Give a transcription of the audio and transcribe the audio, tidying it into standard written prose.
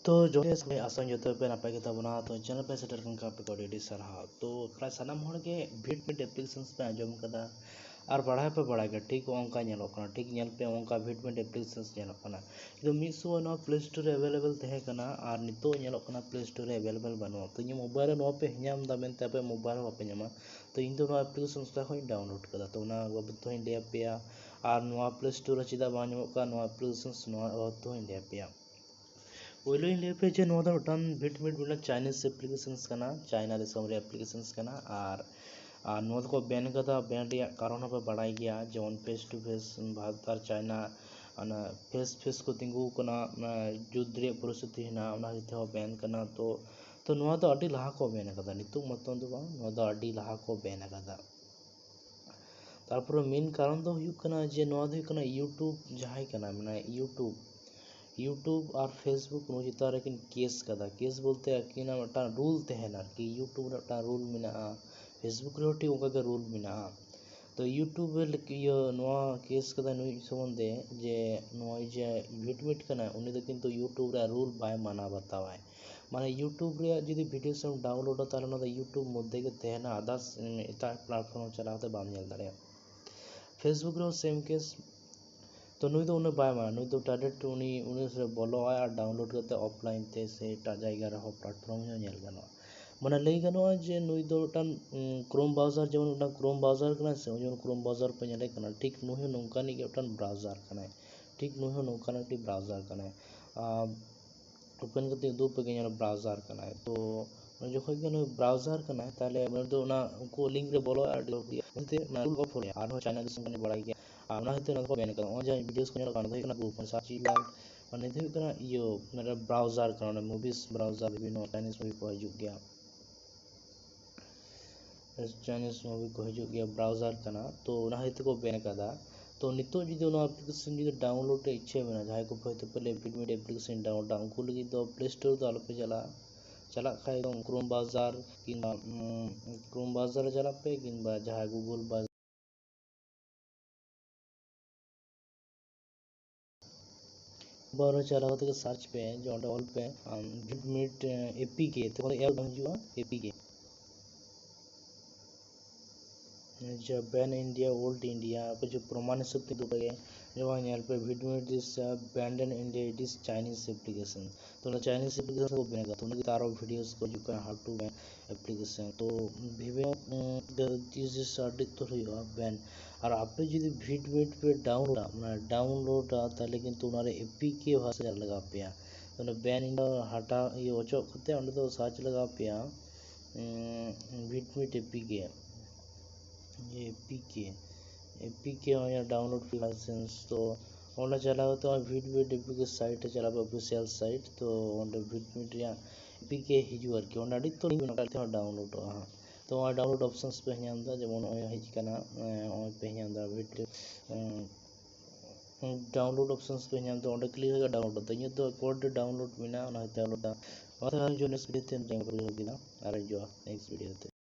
तो जो है आसान जो पे नापे के तबना तो चैनल पे सेटर कन का पे को रेडी सरहा तो प्राय सनम हर के भिट एप्लीकेशंस पे आजम कदा और बढ़ाए पे बढ़ा के ठीक ओंका नेलो कना ठीक नेल पे ओंका भिट एप्लीकेशंस नेलो कना तो मिसो नो प्ले स्टोर अवेलेबल तहे कना और नितो नेलो कना प्ले स्टोर अवेलेबल बनो तो इन मोबाइल नो पे हኛम दा मेनते पे मोबाइल पे ᱧᱟᱢᱟ तो इन दो एप्लीकेशंस ता होई डाउनलोड कदा तो ना बाबत तो इंडिया पे और नो प्ले स्टोर चिदा बा ᱧᱟᱢᱚᱜ का नो एप्लीकेशंस नो तो इंडिया पे ओइलो इन पे जे नो टन भिट मिला चाइनीज एप्लीकेशंस कना चाइना दिसम रे एप्लीकेशंस कना और नो को बैन कदा बैन रे कारण पे बड़ाई गया जेवन फेस टू फेस भारत और चाइना अना फेस फेस को तिंगु कना युद्ध रे परिस्थिति हिना ओना हिते बैन कना तो नो तो अडी लाहा को बैन कदा नितु मतन दो नो तो अडी लाहा को बैन कदा तारपर मेन कारण दो हुयु कना जे नो दो कना यूट्यूब जहाई कना माने यूट्यूब और फेसबुक नो चिता लेकिन केस कदा केस बोलते कि ना मटा रूल तहना कि यूट्यूब रे रूल मिना फेसबुक रे टी ओका के रूल मिना तो यूट्यूब ये नोआ केस कदा नुई संबंधे जे नोई जे भिट कना उनी तो किंतु यूट्यूब रे रूल बाय माना बतावाय माने यूट्यूब रे जदि वीडियो सम डाउनलोड ताले ना यूट्यूब मध्य के तहना अदर्स एटा प्लेटफॉर्म चलाते बाम नेल दाड़े फेसबुक रे सेम केस तो नुई तो उन्हें बाय माना नुई तो डायरेक्ट उन्हीं से बोलो आया और डाउनलोड करते ऑफलाइन ते से एटा जायगा रहो प्लेटफॉर्म में नेल गानो माने लई गानो जे नुई दो टन क्रोम ब्राउज़र जेमन उटा क्रोम ब्राउज़र कना से जेमन क्रोम ब्राउज़र पे नेले कना ठीक नुई नोंका नि के टन ब्राउज़र कना ठीक नुई नोंका नि ब्राउज़र कना ओपन करते दो पे के ब्राउज़र कना तो जो नो ब्राउज़र कना ताले दो ना को लिंक रे बोलो और ते ना रूल ऑफ हो आर चाइना दिसम कने बड़ाई गया आना हिते ना को बेन कर ओ जे वीडियोस को कान दे कना ग्रुप साची लाल माने दे कना यो मेरा ब्राउज़र कना मूवीज ब्राउज़र विभिन्न चाइनीज मूवी को हिजुग गया चाइनीज मूवी को हिजुग गया ब्राउज़र कना तो ना हिते को बेन कदा तो नितो जो नो एप्लीकेशन जो डाउनलोड रे इच्छा मेना जाय को होते पहले भिड एप्लीकेशन डाउनलोड उनको लगी तो प्ले स्टोर तो आलो पे चला खाए तो क्रोम ब्राउज़र किंबा क्रोम ब्राउज़र चला पे किंबा जहां गूगल ब्राउज़र बारो चला होते सर्च पे जो ऑल पे भिड एपीके तो ऐप हिजुआ एपीके जब बैन इंडिया ओल्ड इंडिया पे जो प्रमाण सब दो पे जो यहाँ पे video this band in India it is Chinese application तो ना चाइनीज एप्लीकेशन को बनेगा तो उनके तारो वीडियोस को जो हाउ टू बैन एप्लीकेशन तो विवो दिस इज तो हुआ बैन और आप जो वीडियो पे डाउनलोड ताले किंतु उनारे एपीके भाषा लगा पे तो बैन इंडिया हटा ये ओचो करते उन्हें तो सर्च लगा पे वीडियो एपीके एपीके या डाउनलोड लाइसेंस तो ओना चलाओ तो वीडियो एपीके साइट चला ऑफिशियल साइट तो ओंडे वीडियो एपीके हिजु आर के ओना अडी तो डाउनलोड तो डाउनलोड ऑप्शंस पे ᱧᱟᱢ दा जेमन हिज कना पे ᱧᱟᱢ दा वीडियो डाउनलोड ऑप्शंस पे ᱧᱟᱢ दा ओंडे क्लिक करके डाउनलोड तो इन तो कोड डाउनलोड मिना ओना डाउनलोड दा और जो नेक्स्ट वीडियो ते और जो नेक्स्ट वीडियो